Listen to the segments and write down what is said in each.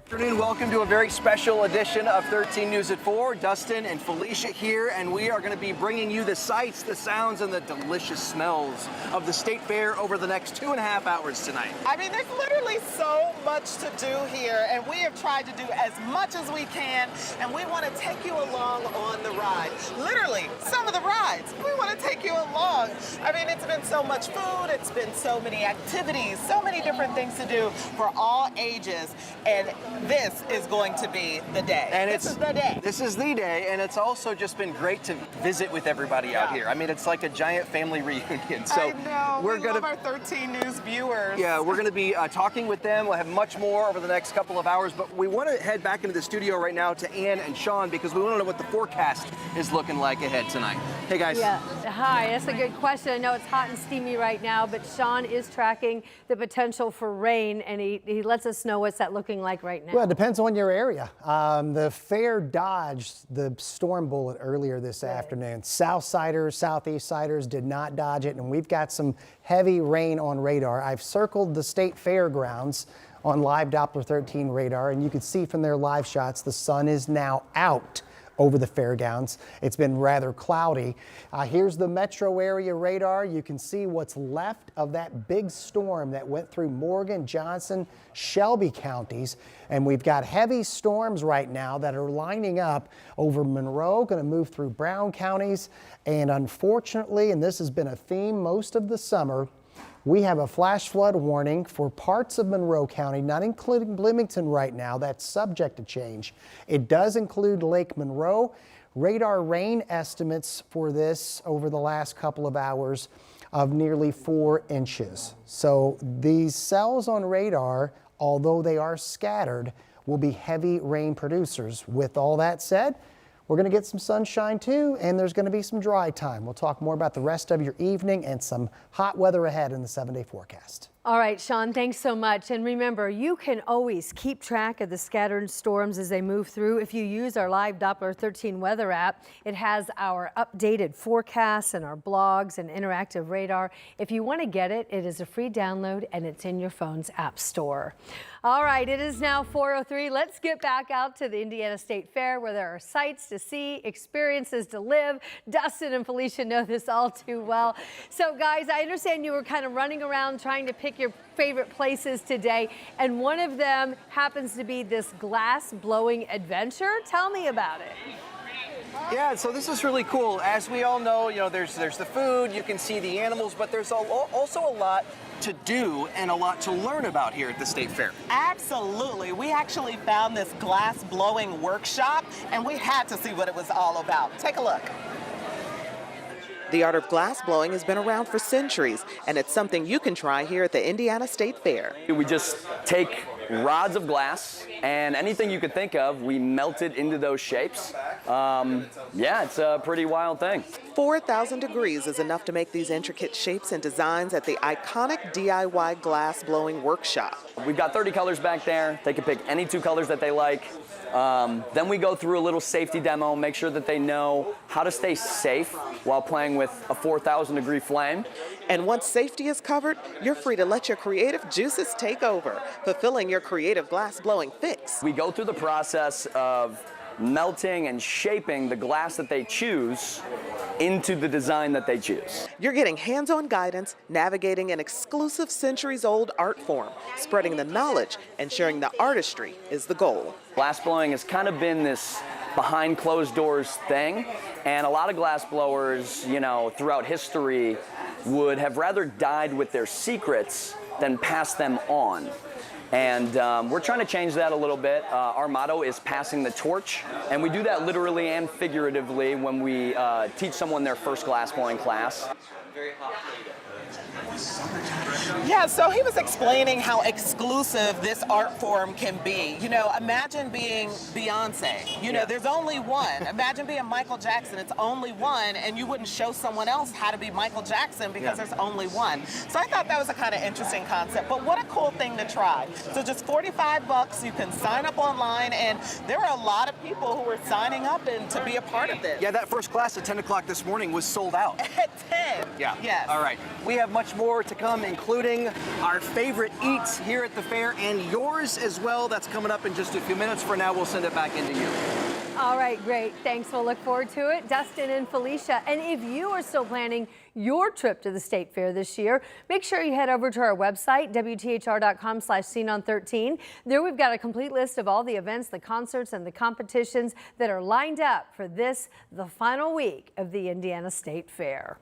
Good afternoon. Welcome to a very special edition of 13 News at 4. Dustin and Felicia here, and we are going to be bringing you the sights, the sounds, and the delicious smells of the State Fair over the next 2.5 hours tonight. I mean, there's literally so much to do here, and we have tried to do as much as we can, and we want to take you along on the ride. Literally, some of the rides, we want to take you along. I mean, it's been so much food, it's been so many activities, so many different things to do for all ages, and this is going to be the day. And this is the day. This is the day, and it's also just been great to visit with everybody out here. I mean, it's like a giant family reunion. So I know. We're we love our 13 News viewers. Yeah, we're going to be talking with them. We'll have much more over the next couple of hours, but we want to head back into the studio right now to Ann and Sean because we want to know what the forecast is looking like ahead tonight. Hey, guys. Yeah. Hi, that's a good question. I know it's hot and steamy right now, but Sean is tracking the potential for rain, and he lets us know what's that looking like right now. Well, it depends on your area. The fair dodged the storm bullet earlier this afternoon. Southsiders, Southeast siders did not dodge it, and we've got some heavy rain on radar. I've circled the state fairgrounds on live Doppler 13 radar, and you can see from their live shots the sun is now out over the fairgrounds. It's been rather cloudy. Here's the metro area radar. You can see what's left of that big storm that went through Morgan, Johnson, Shelby counties. And we've got heavy storms right now that are lining up over Monroe, going to move through Brown counties. And unfortunately, and this has been a theme most of the summer, we have a flash flood warning for parts of Monroe County, not including Bloomington right now. That's subject to change. It does include Lake Monroe. Radar rain estimates for this over the last couple of hours of nearly 4 inches. So these cells on radar, although they are scattered, will be heavy rain producers. With all that said, we're going to get some sunshine too, and there's going to be some dry time. We'll talk more about the rest of your evening and some hot weather ahead in the 7-day forecast. All right, Sean, thanks so much. And remember, you can always keep track of the scattered storms as they move through if you use our live Doppler 13 weather app. It has our updated forecasts and our blogs and interactive radar. If you want to get it, it is a free download and it's in your phone's app store. All right, it is now 4:03. Let's get back out to the Indiana State Fair where there are sights to see, experiences to live. Dustin and Felicia know this all too well. So guys, I understand you were kind of running around trying to pick your favorite places today, and one of them happens to be this glass blowing adventure. Tell me about it. Yeah, so this is really cool. As we all know, there's the food, you can see the animals, but there's also a lot to do and a lot to learn about here at the State Fair. Absolutely. We actually found this glass blowing workshop, and we had to see what it was all about. Take a look. The art of glass blowing has been around for centuries, and it's something you can try here at the Indiana State Fair. We just take rods of glass and anything you could think of, we melt it into those shapes. Yeah, it's a pretty wild thing. 4,000 degrees is enough to make these intricate shapes and designs at the iconic DIY glass blowing workshop. We've got 30 colors back there. They can pick any 2 colors that they like. Then we go through a little safety demo, make sure that they know how to stay safe while playing with a 4,000 degree flame. And once safety is covered, you're free to let your creative juices take over, fulfilling your creative glass blowing fix. We go through the process of melting and shaping the glass that they choose into the design that they choose. You're getting hands-on guidance, navigating an exclusive centuries-old art form, spreading the knowledge and sharing the artistry is the goal. Glass blowing has kind of been this behind closed doors thing, and a lot of glass blowers, throughout history would have rather died with their secrets than pass them on. And we're trying to change that a little bit. Our motto is passing the torch, and we do that literally and figuratively when we teach someone their first glass blowing class. Very hot plate. Yeah, so he was explaining how exclusive this art form can be. Imagine being Beyonce. There's only one. Imagine being Michael Jackson. It's only one, and you wouldn't show someone else how to be Michael Jackson because there's only one. So I thought that was a kind of interesting concept, but what a cool thing to try. So just $45, you can sign up online, and there were a lot of people who were signing up and to be a part of this. Yeah, that first class at 10 o'clock this morning was sold out. At 10? Yeah. Yes. All right. We have much more to come, including our favorite eats here at the fair and yours as well. That's coming up in just a few minutes. For now, we'll send it back into you. All right, great. Thanks. We'll look forward to it. Dustin and Felicia. And if you are still planning your trip to the State Fair this year, make sure you head over to our website, WTHR.com/SeenOn13. There we've got a complete list of all the events, the concerts, and the competitions that are lined up for this, the final week of the Indiana State Fair.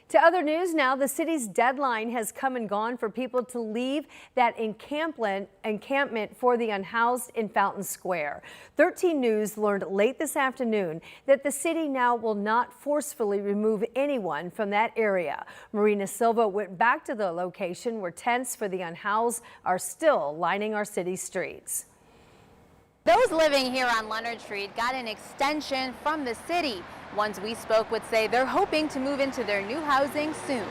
To other news now, the city's deadline has come and gone for people to leave that encampment for the unhoused in Fountain Square. 13 News learned late this afternoon that the city now will not forcefully remove anyone from that area. Marina Silva went back to the location where tents for the unhoused are still lining our city streets. Those living here on Leonard Street got an extension from the city. Ones we spoke with say they're hoping to move into their new housing soon.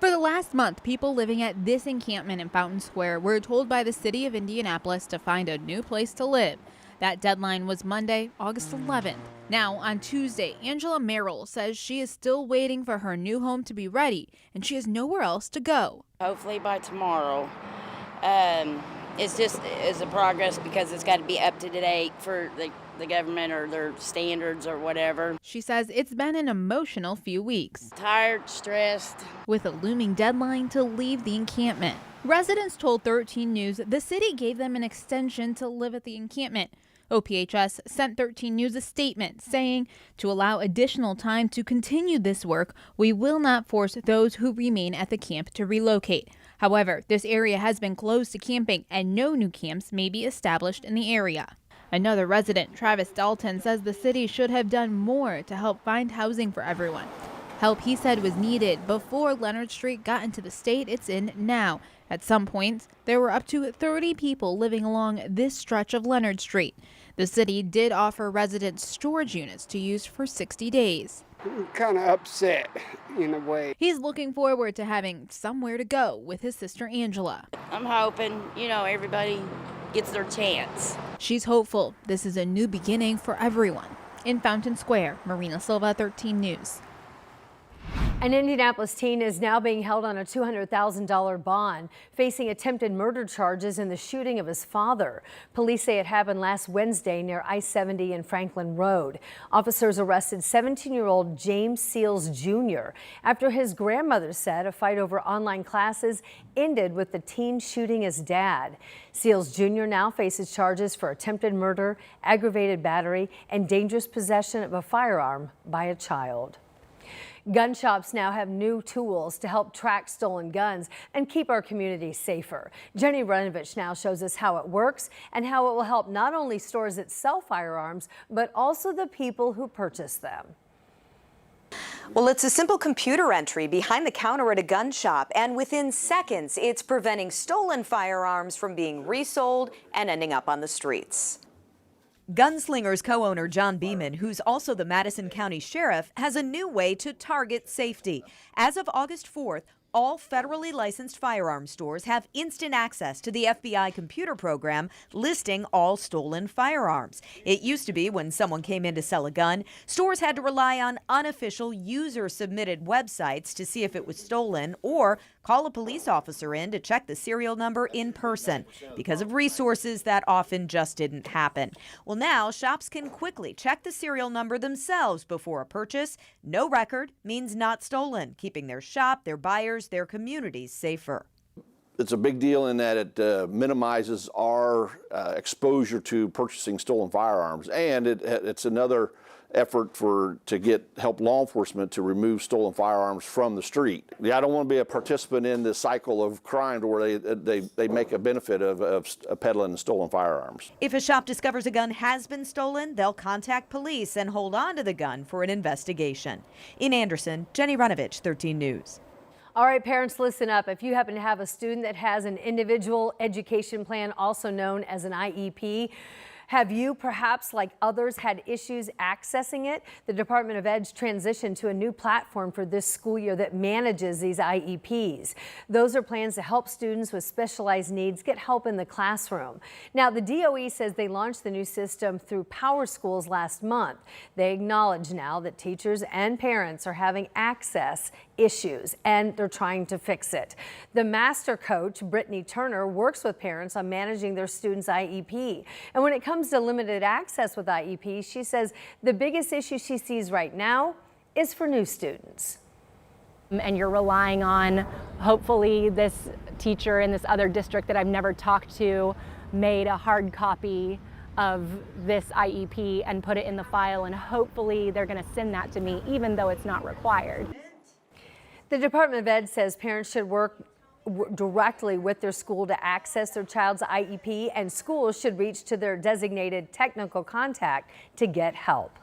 For the last month, people living at this encampment in Fountain Square were told by the city of Indianapolis to find a new place to live. That deadline was Monday, August 11th. Now, on Tuesday, Angela Merrill says she is still waiting for her new home to be ready, and she has nowhere else to go. Hopefully by tomorrow. It's just a progress because it's got to be up to date for the government or their standards or whatever. She says it's been an emotional few weeks. Tired, stressed. With a looming deadline to leave the encampment. Residents told 13 News the city gave them an extension to live at the encampment. OPHS sent 13 News a statement saying, to allow additional time to continue this work, we will not force those who remain at the camp to relocate. However, this area has been closed to camping and no new camps may be established in the area. Another resident, Travis Dalton, says the city should have done more to help find housing for everyone. Help, he said, was needed before Leonard Street got into the state it's in now. At some points, there were up to 30 people living along this stretch of Leonard Street. The city did offer residents storage units to use for 60 days. I'm kind of upset in a way. He's looking forward to having somewhere to go with his sister Angela. I'm hoping, everybody gets their chance. She's hopeful this is a new beginning for everyone. In Fountain Square, Marina Silva, 13 News. An Indianapolis teen is now being held on a $200,000 bond, facing attempted murder charges in the shooting of his father. Police say it happened last Wednesday near I-70 and Franklin Road. Officers arrested 17-year-old James Seals Jr. after his grandmother said a fight over online classes ended with the teen shooting his dad. Seals Jr. now faces charges for attempted murder, aggravated battery, and dangerous possession of a firearm by a child. Gun shops now have new tools to help track stolen guns and keep our community safer. Jenny Runovich now shows us how it works and how it will help not only stores that sell firearms, but also the people who purchase them. Well, it's a simple computer entry behind the counter at a gun shop, and within seconds, it's preventing stolen firearms from being resold and ending up on the streets. Gunslinger's co-owner John Beeman, who's also the Madison County Sheriff, has a new way to target safety. As of August 4th, all federally licensed firearms stores have instant access to the FBI computer program listing all stolen firearms. It used to be when someone came in to sell a gun, stores had to rely on unofficial user-submitted websites to see if it was stolen or call a police officer in to check the serial number in person. Because of resources, that often just didn't happen. Well, now shops can quickly check the serial number themselves before a purchase. No record means not stolen, keeping their shop, their buyers, their communities safer. It's a big deal in that it minimizes our exposure to purchasing stolen firearms, and it's another effort to help law enforcement to remove stolen firearms from the street. I don't want to be a participant in this cycle of crime where they make a benefit of peddling stolen firearms. If a shop discovers a gun has been stolen, they'll contact police and hold on to the gun for an investigation. In Anderson, Jenny Runovich, 13 News. All right, parents, listen up. If you happen to have a student that has an individual education plan, also known as an IEP, Have you, perhaps like others, had issues accessing it? The Department of Ed's transitioned to a new platform for this school year that manages these IEPs. Those are plans to help students with specialized needs get help in the classroom. Now, the DOE says they launched the new system through Power Schools last month. They acknowledge now that teachers and parents are having access issues and they're trying to fix it. The master coach, Brittany Turner, works with parents on managing their students' IEP. And when it comes to limited access with IEP, she says the biggest issue she sees right now is for new students. And you're relying on, hopefully, this teacher in this other district that I've never talked to made a hard copy of this IEP and put it in the file, and hopefully they're going to send that to me even though it's not required. The Department of Ed says parents should work directly with their school to access their child's IEP, and schools should reach to their designated technical contact to get help.